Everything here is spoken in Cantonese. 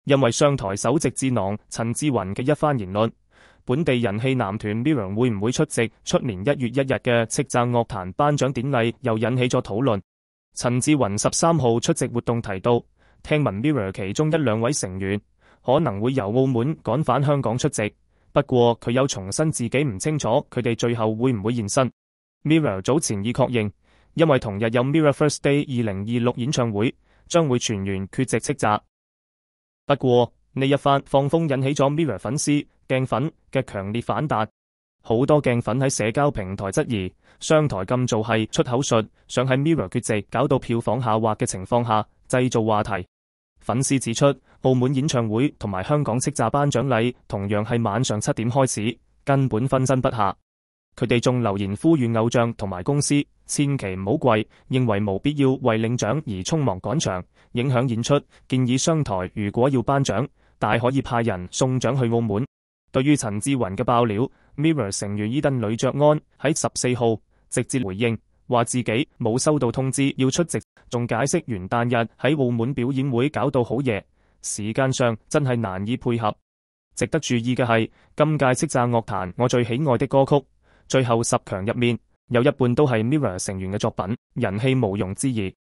因為商台首席智囊陳志雲嘅一番言論，本地人氣男團 MIRROR 會唔會出席出年1月1日嘅叱咤樂壇頒獎典禮，又引起咗討論。陳志雲13號出席活動提到，聽聞 MIRROR 其中1-2位成員可能會由澳門趕返香港出席，不過佢有重申自己唔清楚佢哋最後會唔會現身。MIRROR 早前已確認，因為同日有 MIRROR First Day 2026演唱會，將會全員缺席叱咤。不過呢一番放風引起咗 MIRROR 粉絲鏡粉嘅強烈反彈，好多鏡粉喺社交平台質疑商台咁做係出口術，想喺 MIRROR 缺席搞到票房下滑嘅情況下製造話題。粉絲指出，澳門演唱會同埋香港叱咤頒獎禮同樣係晚上7點開始，根本分身不下。佢哋仲留言呼籲偶像同埋公司千祈唔好跪，認為無必要為領獎而匆忙趕場，影響演出。建議商台如果要頒獎，大可以派人送獎去澳門。對於陳志雲嘅爆料， MIRROR 成員伊頓呂爵安喺14號直接回應，話自己冇收到通知要出席，仲解釋元旦日喺澳門表演會搞到好夜，時間上真係難以配合。值得注意嘅係，今屆叱咤樂壇我最喜愛的歌曲最後10強入面，有一半都係 MIRROR 成員嘅作品，人氣毋庸置疑。